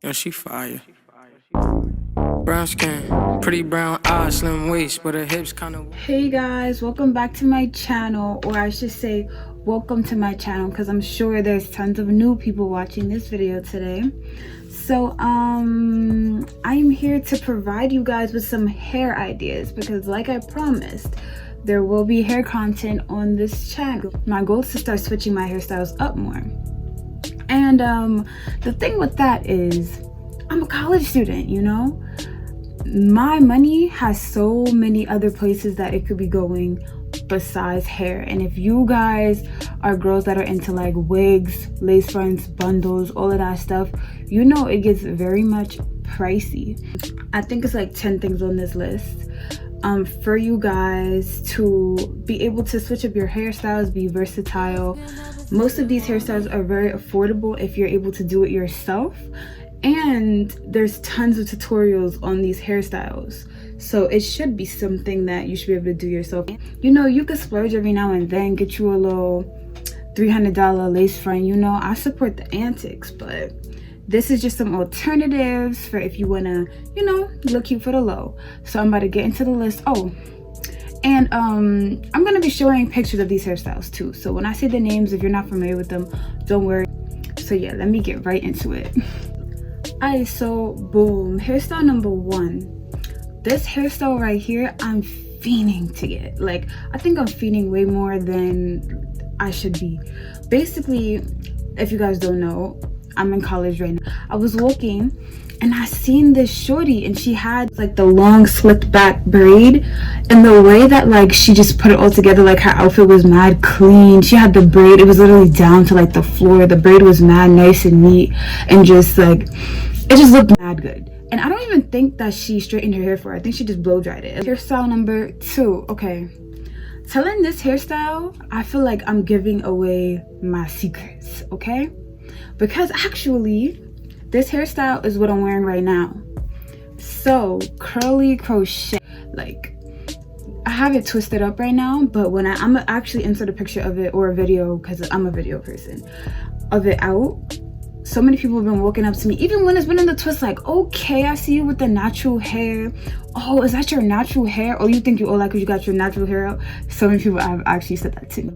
Yo, she fire. Brown skin, pretty brown eyes, slim waist, but her hips kind of... Hey guys, welcome back to my channel, or I should say welcome to my channel, because I'm sure there's tons of new people watching this video today. So I'm here to provide you guys with some hair ideas, because like I promised, there will be hair content on this channel. My goal is to start switching my hairstyles up more. And the thing with that is, I'm a college student, you know? My money has so many other places that it could be going besides hair. And if you guys are girls that are into like wigs, lace fronts, bundles, all of that stuff, you know it gets very much pricey. I think it's like 10 things on this list for you guys to be able to switch up your hairstyles, be versatile. Most of these hairstyles are very affordable if you're able to do it yourself. And there's tons of tutorials on these hairstyles, so it should be something that you should be able to do yourself. You know, you could splurge every now and then, get you a little $300 lace front. You know, I support the antics, but this is just some alternatives for if you want to, you know, look cute for the low. So I'm about to get into the list. Oh, and I'm going to be showing pictures of these hairstyles too. So when I say the names, if you're not familiar with them, don't worry. So yeah, let me get right into it. Alright, so boom, hairstyle number one. This hairstyle right here, I'm fiending to get. Like, I think I'm fiending way more than I should be. Basically, if you guys don't know, I'm in college right now. I was walking and I seen this shorty and she had like the long slicked back braid, and the way that like she just put it all together, like her outfit was mad clean. She had the braid, it was literally down to like the floor. The braid was mad nice and neat, and just like it just looked mad good. And I don't even think that she straightened her hair for her. I think she just blow dried it. Hairstyle number two. Okay, telling this hairstyle, I feel like I'm giving away my secrets, okay? Because actually this hairstyle is what I'm wearing right now. So curly crochet, like I have it twisted up right now, but when I'm gonna actually insert a picture of it or a video, because I'm a video person, of it out. So many people have been walking up to me, even when it's been in the twist, like, okay, I see you with the natural hair. Oh, is that your natural hair? Oh, you think you all like because you got your natural hair out? So many people have actually said that to me.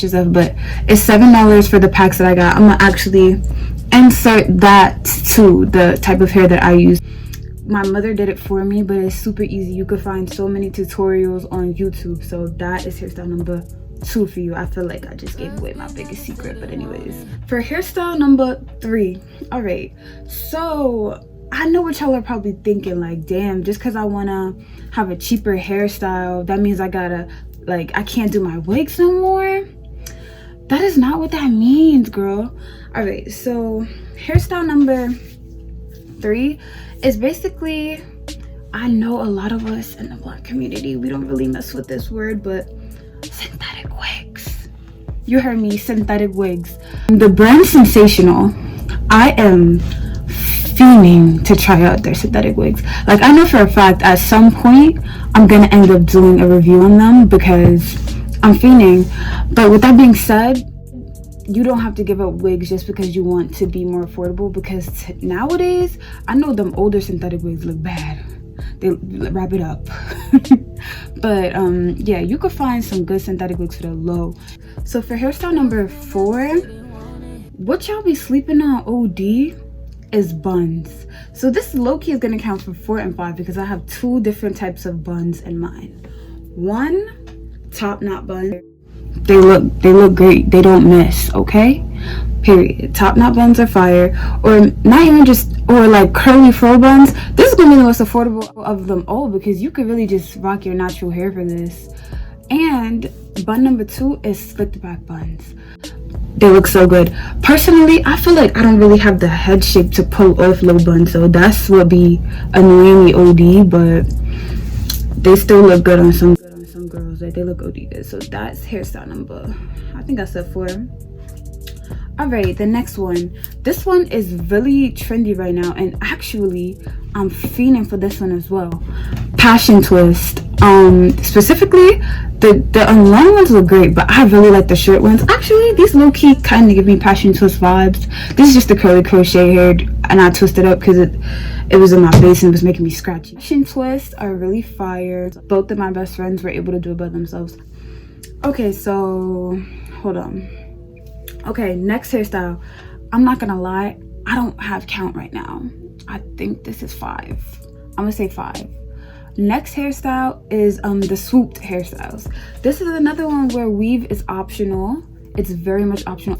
But it's $7 for the packs that I got. I'm gonna actually insert that to the type of hair that I use. My mother did it for me, but it's super easy. You could find so many tutorials on YouTube. So that is hairstyle number two for you. I feel like I just gave away my biggest secret, but anyways, for hairstyle number three. All right, so I know what y'all are probably thinking, like, damn, just because I want to have a cheaper hairstyle, that means I gotta, like, I can't do my wigs no more. That is not what that means, girl. All right, so hairstyle number three is basically, I know a lot of us in the Black community, we don't really mess with this word, but synthetic wigs. You heard me, synthetic wigs. The brand Sensational, I am fiending to try out their synthetic wigs. Like, I know for a fact at some point I'm gonna end up doing a review on them because I'm fiending. But with that being said, you don't have to give up wigs just because you want to be more affordable, because nowadays I know them older synthetic wigs look bad. They wrap it up. But yeah, you could find some good synthetic wigs for the low. So for hairstyle number four, what y'all be sleeping on OD is buns. So this low-key is gonna count for 4 and 5 because I have 2 different types of buns in mind. One, top knot bun. They look great. They don't miss, okay? Period. Top knot buns are fire. Or not even just, or like curly fro buns. This is gonna be the most affordable of them all because you could really just rock your natural hair for this. And bun number 2 is slicked back buns. They look so good. Personally, I feel like I don't really have the head shape to pull off low buns, so that's what be annoying me OD, but they still look good on some girls. Like, they look OD good. So that's hairstyle number, I think I said 4. All right, the next one. This one is really trendy right now, and actually I'm fiending for this one as well. Passion twist. Specifically the long ones look great, but I really like the short ones. Actually, these low-key kind of give me passion twist vibes. This is just the curly crochet hair. and I twisted up because it was in my face and it was making me scratchy. Chin twists are really fire. Both of my best friends were able to do it by themselves. Okay, so hold on. Okay, next hairstyle. I'm not gonna lie, I don't have count right now. I think this is 5. I'm gonna say 5. Next hairstyle is the swooped hairstyles. This is another one where weave is optional. It's very much optional.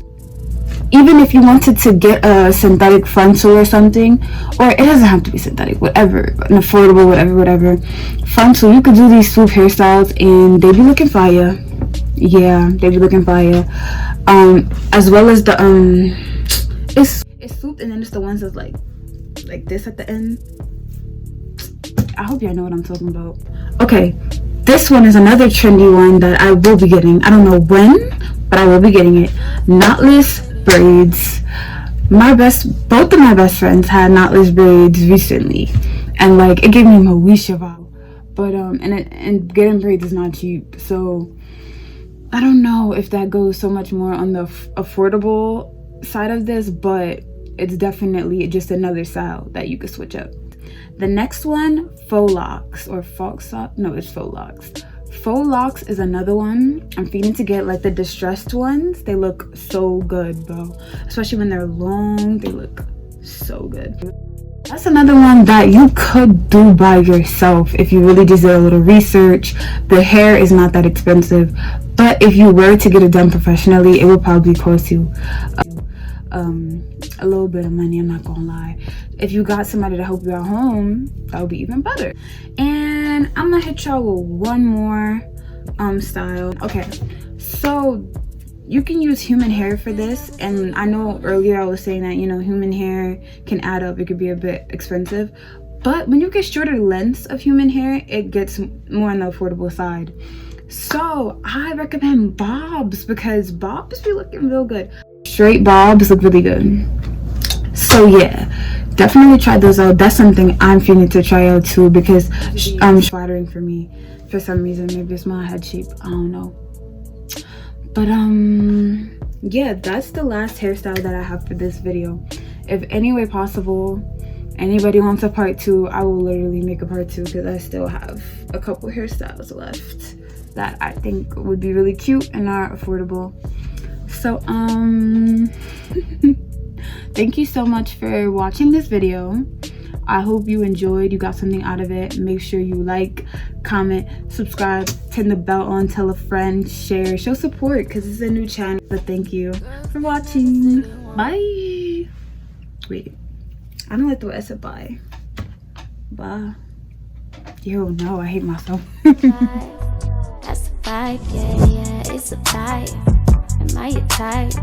Even if you wanted to get a synthetic frontal or something, or it doesn't have to be synthetic, whatever, an affordable, whatever frontal, you could do these swoop hairstyles and they be looking fire. Yeah, they be looking fire. As well as the it's swooped, and then it's the ones that's like this at the end. I hope y'all know what I'm talking about. Okay, this one is another trendy one that I will be getting. I don't know when, but I will be getting it. Knotless braids. Both of my best friends had knotless braids recently, and like it gave me Moesha vibe. But and getting braids is not cheap, so I don't know if that goes so much more on the affordable side of this, but it's definitely just another style that you could switch up. The next one, Faux Locs or Faux Locs. No, it's Faux Locs. Faux Locs is another one. I'm feeling to get like the distressed ones. They look so good, bro. Especially when they're long, they look so good. That's another one that you could do by yourself if you really just did a little research. The hair is not that expensive, but if you were to get it done professionally, it would probably cost you a little bit of money. I'm not gonna lie. If you got somebody to help you at home, that would be even better. And I'm gonna hit y'all with one more style. Okay, so you can use human hair for this, and I know earlier I was saying that, you know, human hair can add up, it could be a bit expensive, but when you get shorter lengths of human hair, it gets more on the affordable side. So I recommend bobs, because bobs be looking real good. Straight bobs look really good. So yeah, definitely try those out. That's something I'm feeling to try out too, because flattering for me for some reason. Maybe it's my head shape, I don't know. But yeah, that's the last hairstyle that I have for this video. If any way possible anybody wants a part 2, I will literally make a part 2, because I still have a couple hairstyles left that I think would be really cute and are affordable. So thank you so much for watching this video. I hope you enjoyed, you got something out of it. Make sure you like, comment, subscribe, turn the bell on, tell a friend, share, show support, because it's a new channel. But thank you for watching. Bye. Wait, I don't like the way I said bye. Bye. Yo, no, I hate myself. That's a vibe, yeah, it's a vibe. Am I your type?